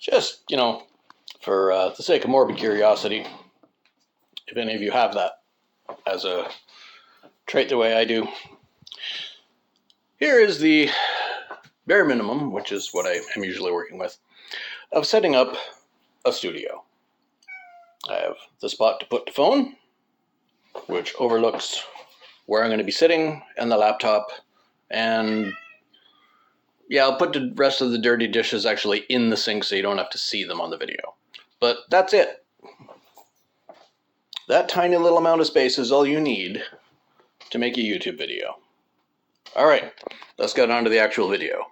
Just, for the sake of morbid curiosity, if any of you have that as a trait the way I do, here is the bare minimum, which is what I am usually working with, of setting up a studio. I have the spot to put the phone, which overlooks where I'm going to be sitting, and the laptop, and yeah, I'll put the rest of the dirty dishes actually in the sink so you don't have to see them on the video. But that's it. That tiny little amount of space is all you need to make a YouTube video. All right, let's get on to the actual video.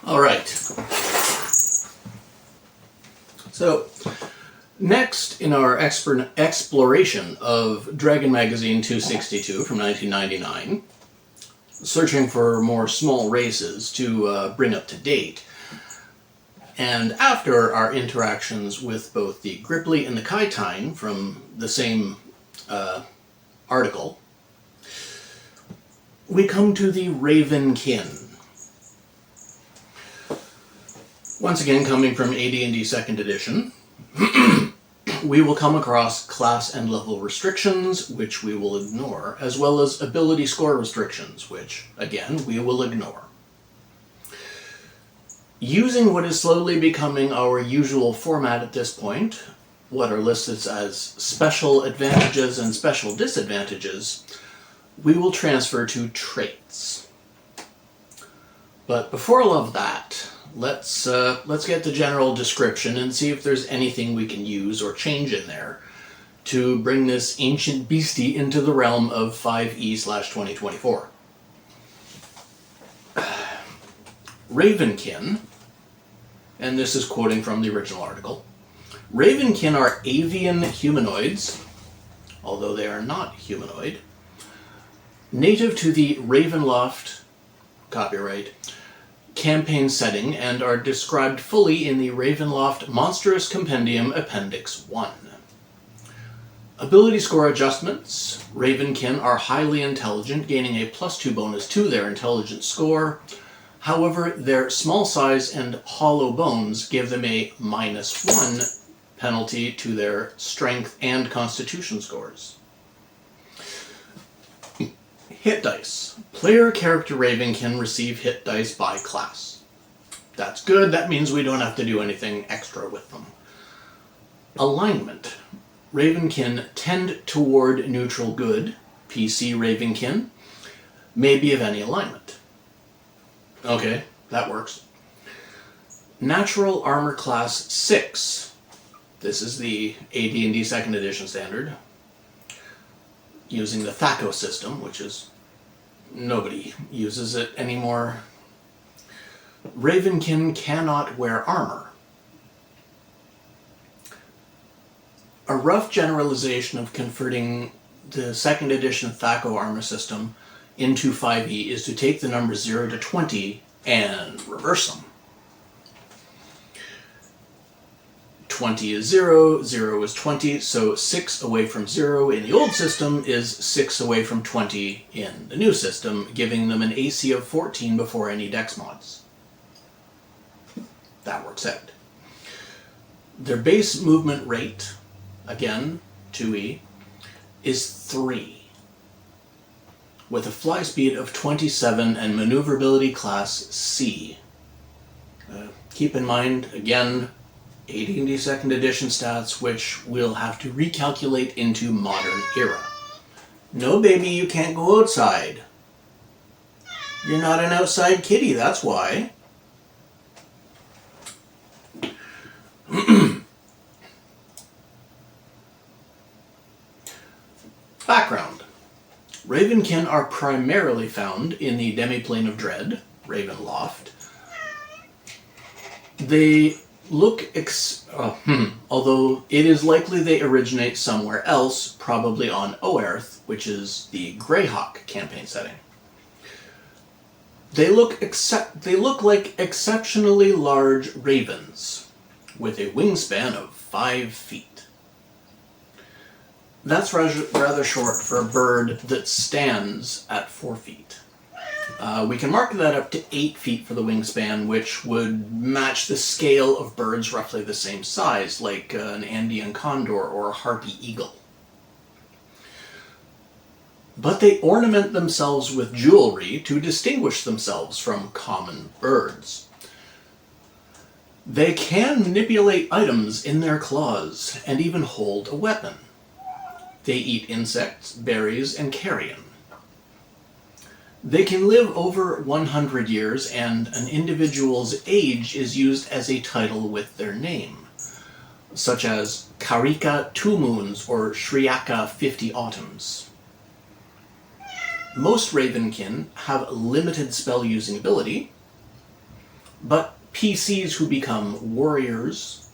All right. So, next in our exploration of Dragon Magazine 262 from 1999, searching for more small races to bring up to date, and after our interactions with both the Gripply and the Kaitine from the same article, we come to the Ravenkin. Once again, coming from AD&D 2nd edition, we will come across class and level restrictions, which we will ignore, as well as ability score restrictions, which, again, we will ignore. Using what is slowly becoming our usual format at this point, what are listed as special advantages and special disadvantages, we will transfer to traits. But before all of that, let's get the general description and see if there's anything we can use or change in there to bring this ancient beastie into the realm of 5e/2024. Ravenkin, and this is quoting from the original article, Ravenkin are avian humanoids, although they are not humanoid, native to the Ravenloft, copyright, campaign setting, and are described fully in the Ravenloft Monstrous Compendium Appendix 1. Ability score adjustments. Ravenkin are highly intelligent, gaining a +2 bonus to their intelligence score. However, their small size and hollow bones give them a -1 penalty to their strength and constitution scores. Hit dice. Player character Ravenkin receive hit dice by class. That's good. That means we don't have to do anything extra with them. Alignment. Ravenkin tend toward neutral good. PC Ravenkin may be of any alignment. Okay, that works. Natural armor class 6. This is the AD&D 2nd edition standard, using the THACO system, which is nobody uses it anymore. Ravenkin cannot wear armor. A rough generalization of converting the 2nd edition THACO armor system into 5e is to take the numbers 0 to 20 and reverse them. 20 is 0, 0 is 20, so 6 away from 0 in the old system is 6 away from 20 in the new system, giving them an AC of 14 before any dex mods. That works out. Their base movement rate, again, 2e, is 3, with a fly speed of 27 and maneuverability class C. Keep in mind, again, AD&D 2nd edition stats, which we'll have to recalculate into modern era. No, baby, you can't go outside. You're not an outside kitty, that's why. Background. Ravenkin are primarily found in the Demiplane of Dread, Ravenloft. They look, although it is likely they originate somewhere else, probably on Oerth, which is the Greyhawk campaign setting. They look like exceptionally large ravens, with a wingspan of 5 feet. That's rather short for a bird that stands at 4 feet. We can mark that up to 8 feet for the wingspan, which would match the scale of birds roughly the same size, like an Andean condor or a harpy eagle. But they ornament themselves with jewelry to distinguish themselves from common birds. They can manipulate items in their claws and even hold a weapon. They eat insects, berries, and carrion. They can live over 100 years, and an individual's age is used as a title with their name, such as Karika 2 Moons or Shriaka 50 Autumns. Most Ravenkin have limited spell-using ability, but PCs who become warriors,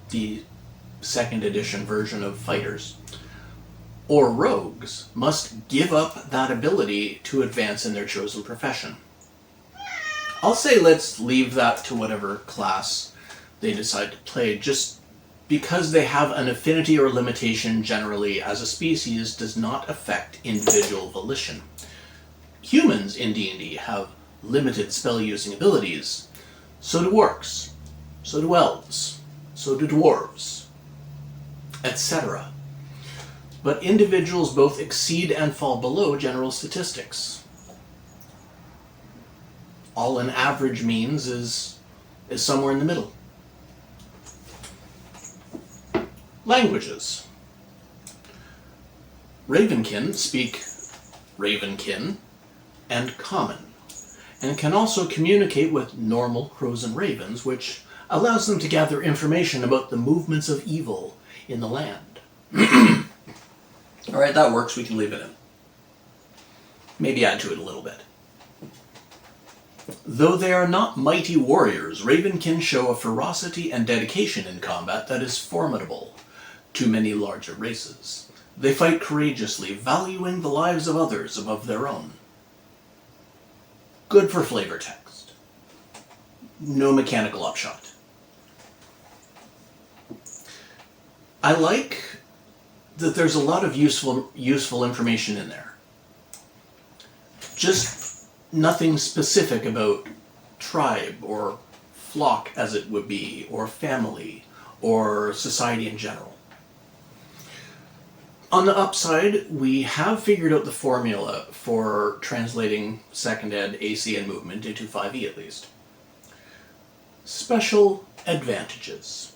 the 2nd edition version of fighters, or rogues must give up that ability to advance in their chosen profession. I'll say let's leave that to whatever class they decide to play, just because they have an affinity or limitation generally as a species does not affect individual volition. Humans in D&D have limited spell-using abilities. So do orcs, so do elves, so do dwarves, etc. But individuals both exceed and fall below general statistics. All an average means is somewhere in the middle. Languages. Ravenkin speak Ravenkin and Common, and can also communicate with normal crows and ravens, which allows them to gather information about the movements of evil in the land. Alright, that works, we can leave it in. Maybe add to it a little bit. Though they are not mighty warriors, Ravenkin show a ferocity and dedication in combat that is formidable to many larger races. They fight courageously, valuing the lives of others above their own. Good for flavor text. No mechanical upshot. I like that there's a lot of useful information in there. Just nothing specific about tribe or flock as it would be, or family, or society in general. On the upside, we have figured out the formula for translating 2nd Ed, AC, and movement into 5e at least. Special advantages.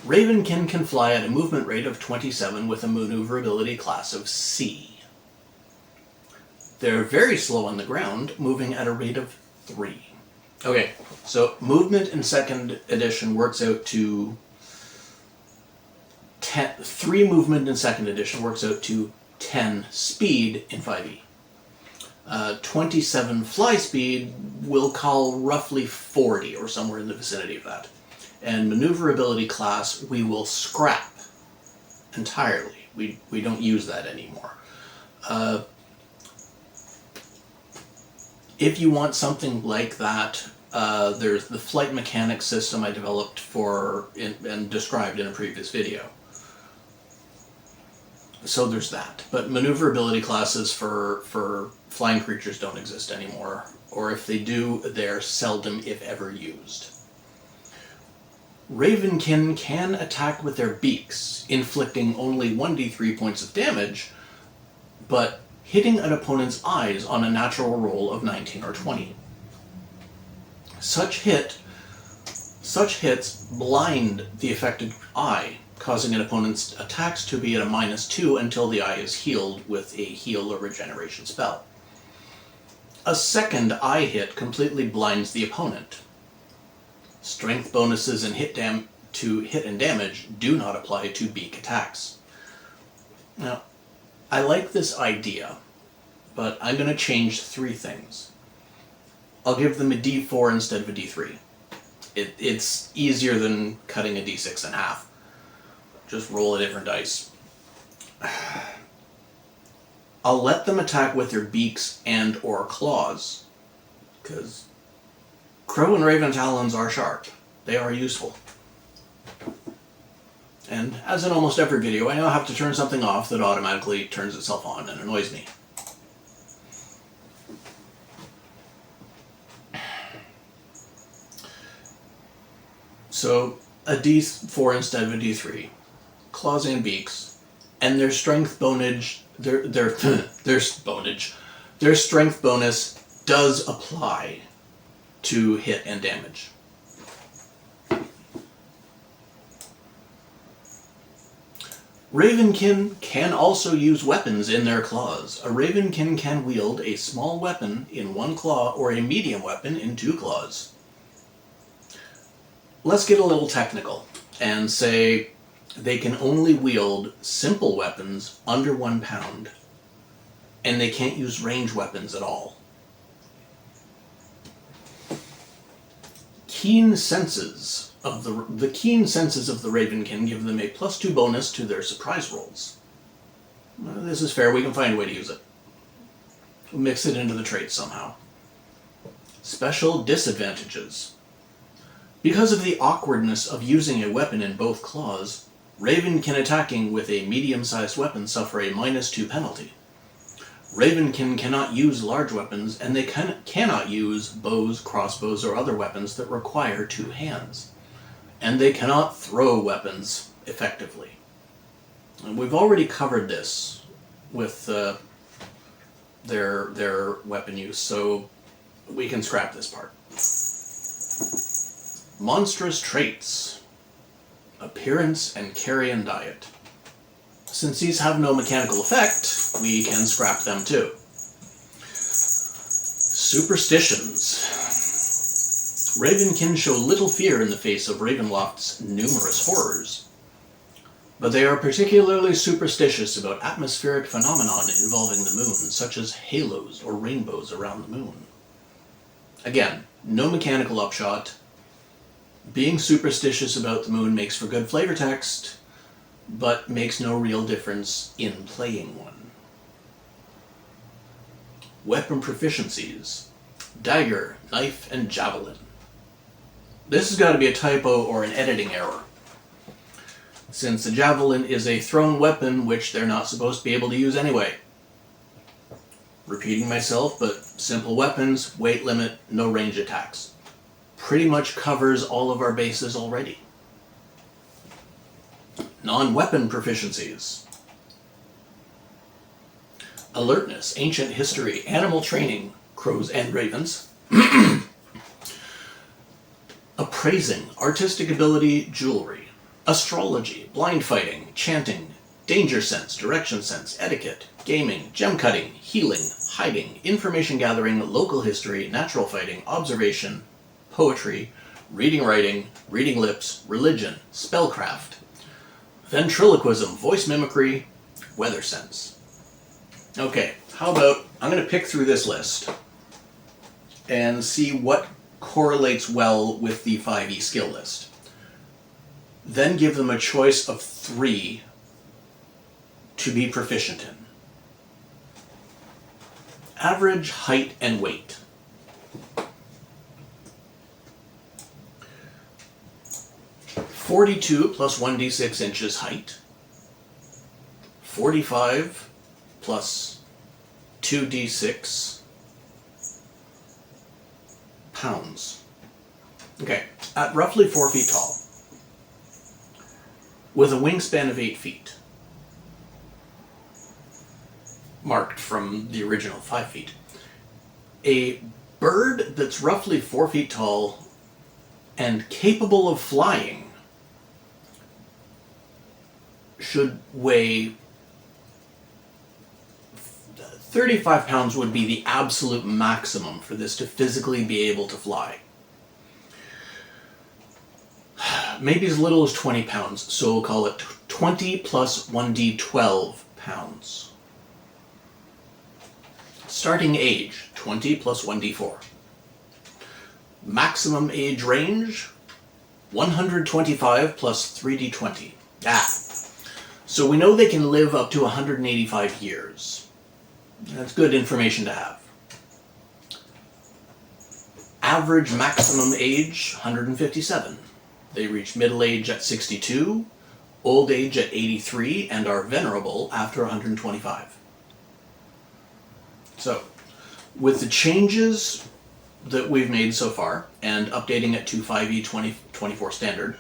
Ravenkin can fly at a movement rate of 27 with a maneuverability class of C. They're very slow on the ground, moving at a rate of 3. Okay, so movement in 2nd edition works out to 3 movement in 2nd edition works out to 10 speed in 5e. 27 fly speed will call roughly 40 or somewhere in the vicinity of that. And maneuverability class we will scrap entirely. We don't use that anymore. If you want something like that, there's the flight mechanics system I developed and described in a previous video. So there's that. But maneuverability classes for flying creatures don't exist anymore. Or if they do, they're seldom, if ever, used. Ravenkin can attack with their beaks, inflicting only 1d3 points of damage, but hitting an opponent's eyes on a natural roll of 19 or 20. Such hits blind the affected eye, causing an opponent's attacks to be at a -2 until the eye is healed with a heal or regeneration spell. A second eye hit completely blinds the opponent. Strength bonuses and hit and damage do not apply to beak attacks. Now, I like this idea, but I'm going to change 3 things. I'll give them a d4 instead of a d3. It's easier than cutting a d6 in half. Just roll a different dice. I'll let them attack with their beaks and or claws, because crow and raven talons are sharp. They are useful. And as in almost every video, I now have to turn something off that automatically turns itself on and annoys me. So a D4 instead of a D3. Claws and beaks. And their strength bonage, their strength bonus does apply to hit and damage. Ravenkin can also use weapons in their claws. A Ravenkin can wield a small weapon in one claw or a medium weapon in two claws. Let's get a little technical and say they can only wield simple weapons under 1 pound, and they can't use range weapons at all. Keen senses of the keen senses of the Ravenkin give them a +2 bonus to their surprise rolls. This is fair. We can find a way to use it. We'll mix it into the traits somehow. Special disadvantages. Because of the awkwardness of using a weapon in both claws, Ravenkin attacking with a medium-sized weapon suffer a -2 penalty. Ravenkin cannot use large weapons, and they cannot use bows, crossbows, or other weapons that require 2 hands. And they cannot throw weapons effectively. And we've already covered this with their weapon use, so we can scrap this part. Monstrous traits. Appearance and carrion diet. Since these have no mechanical effect, we can scrap them too. Superstitions. Ravenkin show little fear in the face of Ravenloft's numerous horrors, but they are particularly superstitious about atmospheric phenomenon involving the moon, such as halos or rainbows around the moon. Again, no mechanical upshot. Being superstitious about the moon makes for good flavor text, but makes no real difference in playing one. Weapon proficiencies. Dagger, knife, and javelin. This has got to be a typo or an editing error, since the javelin is a thrown weapon which they're not supposed to be able to use anyway. Repeating myself, but simple weapons, weight limit, no range attacks. Pretty much covers all of our bases already. Non-weapon proficiencies. Alertness, ancient history, animal training, crows and ravens. Appraising, artistic ability, jewelry. Astrology, blind fighting, chanting, danger sense, direction sense, etiquette, gaming, gem cutting, healing, hiding, information gathering, local history, natural fighting, observation, poetry, reading writing, reading lips, religion, spellcraft, ventriloquism, voice mimicry, weather sense. Okay, how about, I'm going to pick through this list and see what correlates well with the 5e skill list. Then give them a choice of 3 to be proficient in. Average height and weight. (42 plus 1d6 inches height, 45 plus 2d6 pounds. Okay, at roughly 4 feet tall, with a wingspan of 8 feet, marked from the original 5 feet. A bird that's roughly 4 feet tall and capable of flying should weigh 35 pounds would be the absolute maximum for this to physically be able to fly. Maybe as little as 20 pounds, so we'll call it 20 plus 1d12 pounds. Starting age, 20 plus 1d4. Maximum age range, 125 plus 3d20. So we know they can live up to 185 years. That's good information to have. Average maximum age, 157. They reach middle age at 62, old age at 83, and are venerable after 125. So, with the changes that we've made so far and updating it to 5e 2024 standard,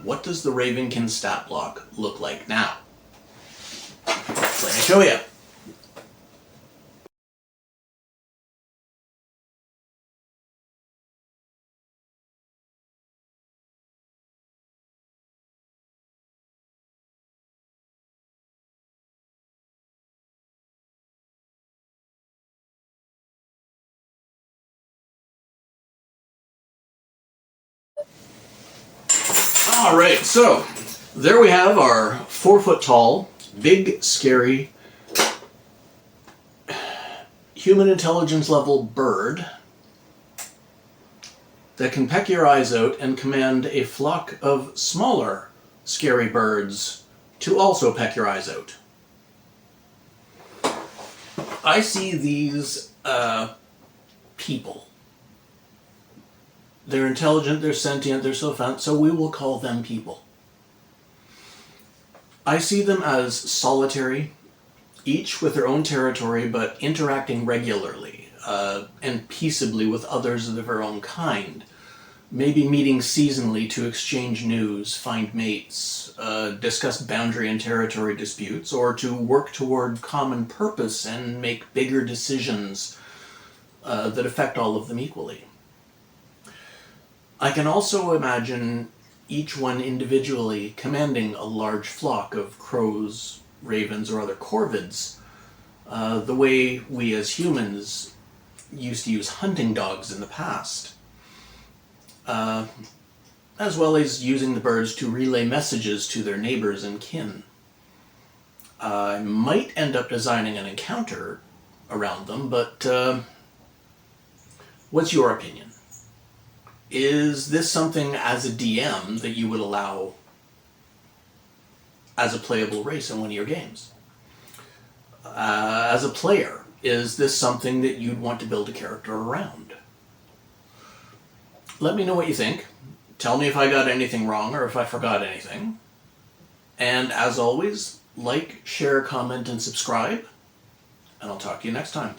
what does the Ravenkin stat block look like now? Let me show you. Alright, so there we have our 4-foot tall, big, scary, human intelligence level bird that can peck your eyes out and command a flock of smaller, scary birds to also peck your eyes out. I see these people. They're intelligent, they're sentient, they're so we will call them people. I see them as solitary, each with their own territory, but interacting regularly and peaceably with others of their own kind. Maybe meeting seasonally to exchange news, find mates, discuss boundary and territory disputes, or to work toward common purpose and make bigger decisions that affect all of them equally. I can also imagine each one individually commanding a large flock of crows, ravens, or other corvids, the way we as humans used to use hunting dogs in the past, as well as using the birds to relay messages to their neighbors and kin. I might end up designing an encounter around them, but what's your opinion? Is this something as a DM that you would allow as a playable race in one of your games? As a player, is this something that you'd want to build a character around? Let me know what you think. Tell me if I got anything wrong or if I forgot anything. And as always, like, share, comment, and subscribe. And I'll talk to you next time.